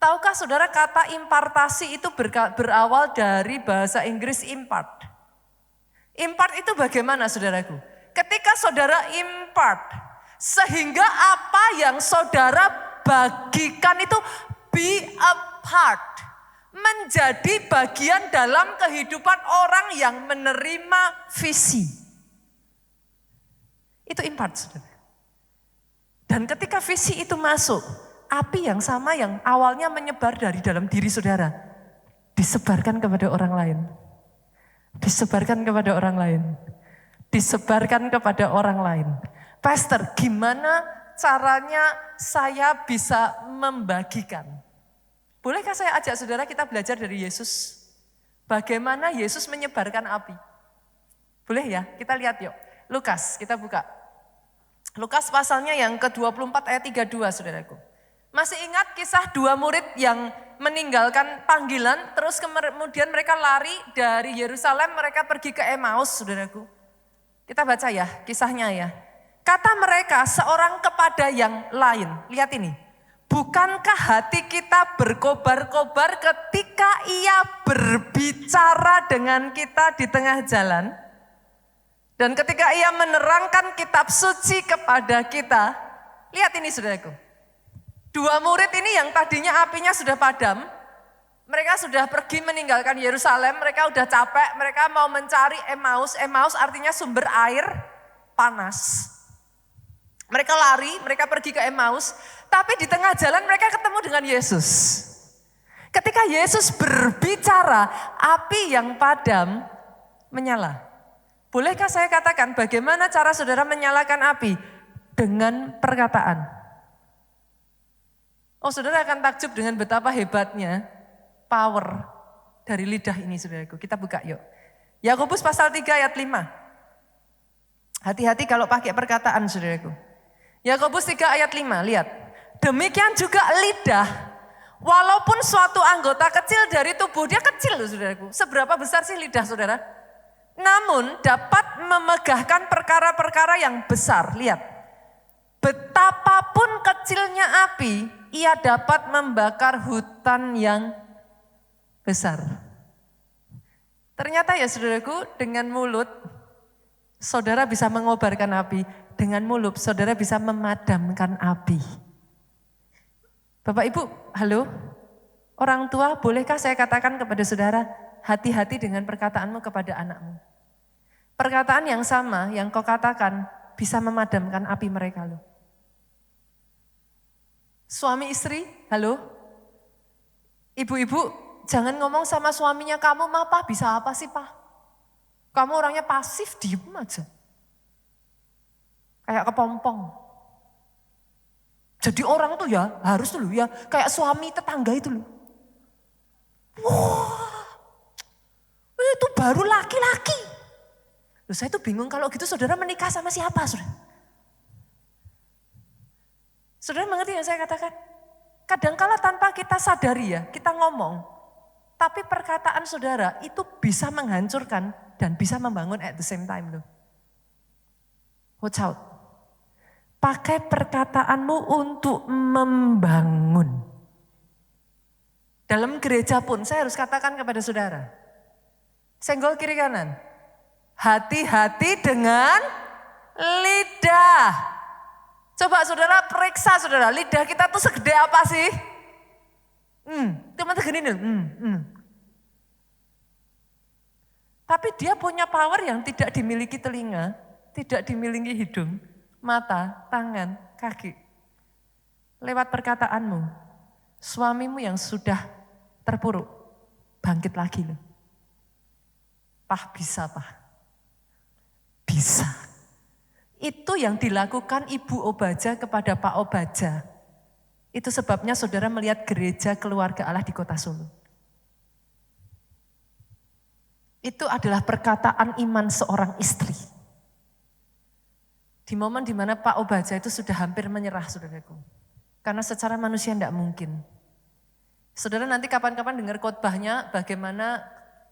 Tahukah saudara kata impartasi itu berawal dari bahasa Inggris impart. Impart itu bagaimana saudaraku? Ketika saudara impart, sehingga apa yang saudara bagikan itu be a part. Menjadi bagian dalam kehidupan orang yang menerima visi. Itu impart saudara. Dan ketika visi itu masuk, api yang sama yang awalnya menyebar dari dalam diri saudara, disebarkan kepada orang lain. Disebarkan kepada orang lain. Disebarkan kepada orang lain. Pastor, gimana caranya saya bisa membagikan? Bolehkah saya ajak saudara kita belajar dari Yesus? Bagaimana Yesus menyebarkan api? Boleh ya? Kita lihat yuk. Lukas, kita buka. Lukas pasalnya yang ke-24 ayat 32 saudaraku. Masih ingat kisah dua murid yang meninggalkan panggilan, terus kemudian mereka lari dari Yerusalem, mereka pergi ke Emmaus, saudaraku. Kita baca ya, kisahnya ya. Kata mereka seorang kepada yang lain, lihat ini. Bukankah hati kita berkobar-kobar ketika ia berbicara dengan kita di tengah jalan? Dan ketika ia menerangkan kitab suci kepada kita, lihat ini saudaraku. Dua murid ini yang tadinya apinya sudah padam, mereka sudah pergi meninggalkan Yerusalem, mereka sudah capek, mereka mau mencari Emmaus. Emmaus artinya sumber air panas. Mereka lari, mereka pergi ke Emmaus, tapi di tengah jalan mereka ketemu dengan Yesus. Ketika Yesus berbicara, api yang padam menyala. Bolehkah saya katakan bagaimana cara saudara menyalakan api? Dengan perkataan. Oh, saudara akan takjub dengan betapa hebatnya power dari lidah ini, saudaraku. Kita buka yuk. Yakobus pasal 3 ayat 5. Hati-hati kalau pakai perkataan, saudaraku. Yakobus 3 ayat 5, lihat. Demikian juga lidah, walaupun suatu anggota kecil dari tubuh, dia kecil loh saudaraku. Seberapa besar sih lidah saudara? Namun dapat memegahkan perkara-perkara yang besar. Lihat. Betapapun kecilnya api, ia dapat membakar hutan yang besar. Ternyata ya saudaraku, dengan mulut saudara bisa mengobarkan api. Dengan mulut saudara bisa memadamkan api. Bapak Ibu, halo? Orang tua, bolehkah saya katakan kepada saudara, hati-hati dengan perkataanmu kepada anakmu. Perkataan yang sama yang kau katakan bisa memadamkan api mereka loh. Suami istri, halo? Ibu-ibu, jangan ngomong sama suaminya, kamu mah pak bisa apa sih pak? Kamu orangnya pasif, diem aja. Kayak kepompong. Jadi orang tuh ya harus dulu ya, kayak suami tetangga itu loh. Wah, itu baru laki-laki. Loh, saya tuh bingung kalau gitu saudara menikah sama siapa saudara? Saudara mengerti yang saya katakan? Kadangkala tanpa kita sadari ya, kita ngomong. Tapi perkataan saudara itu bisa menghancurkan dan bisa membangun at the same time loh. Watch out. Pakai perkataanmu untuk membangun. Dalam gereja pun saya harus katakan kepada saudara. Senggol kiri kanan. Hati-hati dengan lidah. Coba saudara periksa saudara, lidah kita tuh segede apa sih? Cuma segini nih. Tapi dia punya power yang tidak dimiliki telinga, tidak dimiliki hidung, mata, tangan, kaki. Lewat perkataanmu, suamimu yang sudah terpuruk, bangkit lagi loh. Pah bisa pah. Bisa. Itu yang dilakukan Ibu Obaja kepada Pak Obaja. Itu sebabnya saudara melihat gereja keluarga Allah di kota Solo. Itu adalah perkataan iman seorang istri. Di momen dimana Pak Obaja itu sudah hampir menyerah saudaraku. Karena secara manusia tidak mungkin. Saudara nanti kapan-kapan dengar khotbahnya bagaimana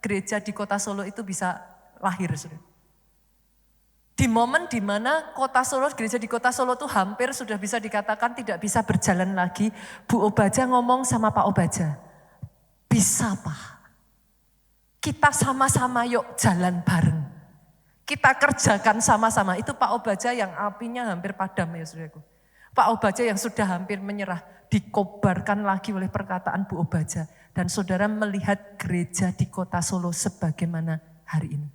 gereja di kota Solo itu bisa lahir saudara. Di momen di mana kota Solo, gereja di kota Solo tuh hampir sudah bisa dikatakan tidak bisa berjalan lagi. Bu Obaja ngomong sama Pak Obaja, bisa Pak, kita sama-sama yuk jalan bareng. Kita kerjakan sama-sama. Itu Pak Obaja yang apinya hampir padam ya saudaraku. Pak Obaja yang sudah hampir menyerah, dikobarkan lagi oleh perkataan Bu Obaja. Dan saudara melihat gereja di kota Solo sebagaimana hari ini.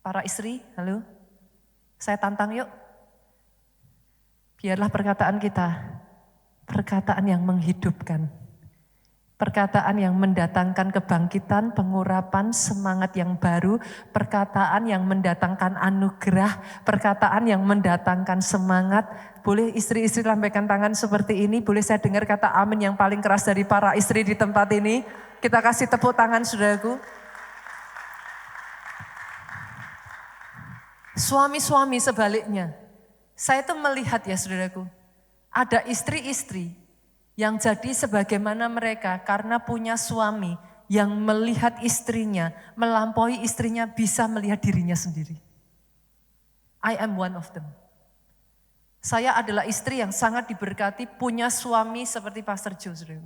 Para istri, halo, saya tantang yuk. Biarlah perkataan kita, perkataan yang menghidupkan. Perkataan yang mendatangkan kebangkitan, pengurapan, semangat yang baru. Perkataan yang mendatangkan anugerah, perkataan yang mendatangkan semangat. Boleh istri-istri lambaikan tangan seperti ini, boleh saya dengar kata amin yang paling keras dari para istri di tempat ini. Kita kasih tepuk tangan saudaraku. Suami-suami sebaliknya, saya tuh melihat ya saudaraku, ada istri-istri yang jadi sebagaimana mereka karena punya suami yang melihat istrinya, melampaui istrinya bisa melihat dirinya sendiri. I am one of them. Saya adalah istri yang sangat diberkati punya suami seperti Pastor Joe, saudaraku.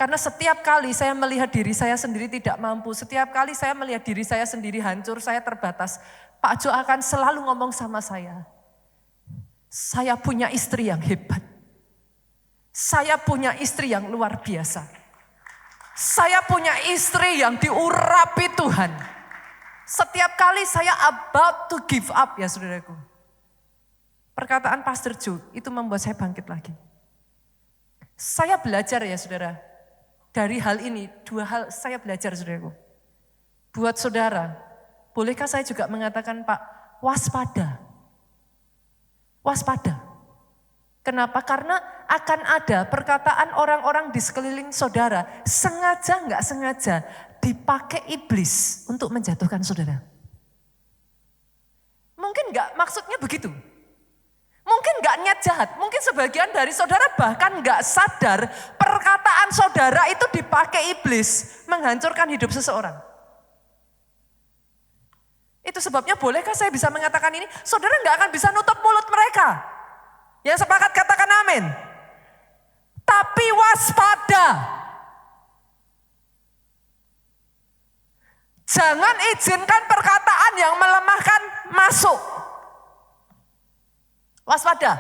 Karena setiap kali saya melihat diri saya sendiri tidak mampu, setiap kali saya melihat diri saya sendiri hancur, saya terbatas, Pak Jo akan selalu ngomong sama saya punya istri yang hebat. Saya punya istri yang luar biasa. Saya punya istri yang diurapi Tuhan. Setiap kali saya about to give up ya saudaraku. Perkataan Pastor Joe itu membuat saya bangkit lagi. Saya belajar ya saudara. Dari hal ini, 2 hal saya belajar saudaraku. Buat saudara, bolehkah saya juga mengatakan Pak, waspada. Waspada. Kenapa? Karena akan ada perkataan orang-orang di sekeliling saudara, sengaja nggak sengaja dipakai iblis untuk menjatuhkan saudara. Mungkin nggak maksudnya begitu. Mungkin nggak niat jahat, mungkin sebagian dari saudara bahkan nggak sadar perkataan saudara itu dipakai iblis menghancurkan hidup seseorang. Itu sebabnya bolehkah saya bisa mengatakan ini? Saudara nggak akan bisa nutup mulut mereka. Yang sepakat katakan amin. Tapi waspada. Jangan izinkan perkataan yang melemahkan masuk. Waspada.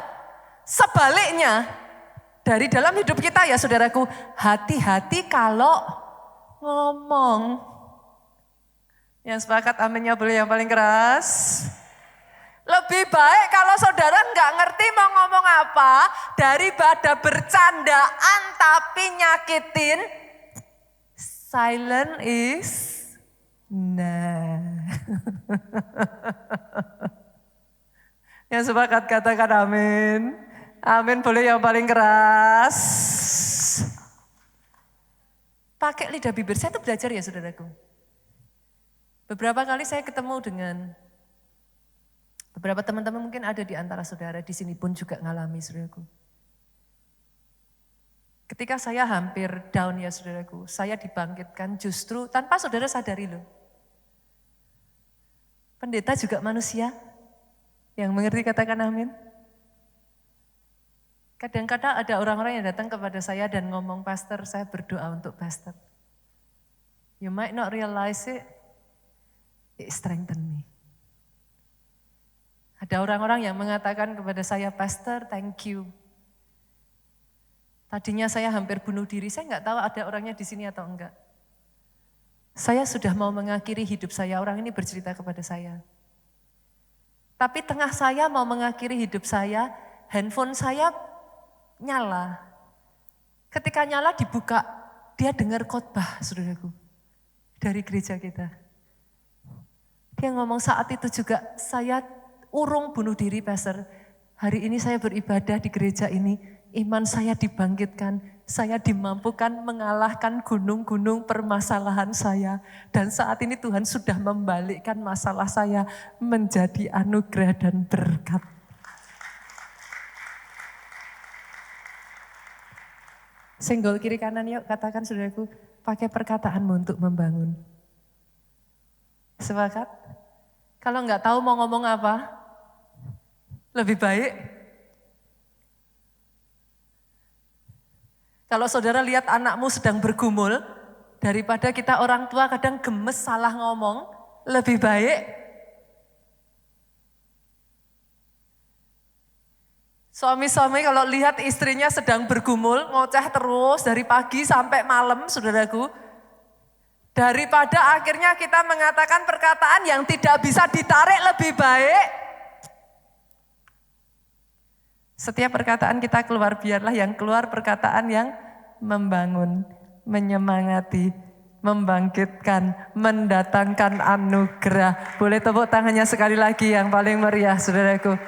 Sebaliknya, dari dalam hidup kita ya saudaraku, hati-hati kalau ngomong. Yang sepakat aminnya boleh yang paling keras. Lebih baik kalau saudara nggak ngerti mau ngomong apa, daripada bercandaan tapi nyakitin, silent is nah. Yang sepakat katakan amin. Amin boleh yang paling keras. Pakai lidah bibir, saya tuh belajar ya saudaraku. Beberapa kali saya ketemu dengan beberapa teman-teman mungkin ada di antara saudara di sini pun juga ngalami saudaraku. Ketika saya hampir down ya saudaraku, saya dibangkitkan justru tanpa saudara sadari loh. Pendeta juga manusia. Yang mengerti katakan amin. Kadang-kadang ada orang-orang yang datang kepada saya dan ngomong, Pastor, saya berdoa untuk Pastor. You might not realize it strengthen me. Ada orang-orang yang mengatakan kepada saya, Pastor, thank you. Tadinya saya hampir bunuh diri, saya nggak tahu ada orangnya di sini atau enggak. Saya sudah mau mengakhiri hidup saya, orang ini bercerita kepada saya. Tapi tengah saya mau mengakhiri hidup saya, handphone saya nyala. Ketika nyala dibuka, dia dengar khotbah, saudaraku, dari gereja kita. Dia ngomong saat itu juga, saya urung bunuh diri, Pastor. Hari ini saya beribadah di gereja ini, iman saya dibangkitkan, saya dimampukan mengalahkan gunung-gunung permasalahan saya. Dan saat ini Tuhan sudah membalikkan masalah saya menjadi anugerah dan berkat. Senggol kiri kanan yuk, katakan saudaraku, pakai perkataanmu untuk membangun. Sepakat? Kalau nggak tahu mau ngomong apa, lebih baik. Kalau saudara lihat anakmu sedang bergumul, daripada kita orang tua kadang gemes salah ngomong, lebih baik suami-suami kalau lihat istrinya sedang bergumul, ngoceh terus dari pagi sampai malam, saudaraku. Daripada akhirnya kita mengatakan perkataan yang tidak bisa ditarik, lebih baik setiap perkataan kita keluar, biarlah yang keluar perkataan yang membangun, menyemangati, membangkitkan, mendatangkan anugerah. Boleh tepuk tangannya sekali lagi yang paling meriah, saudaraku.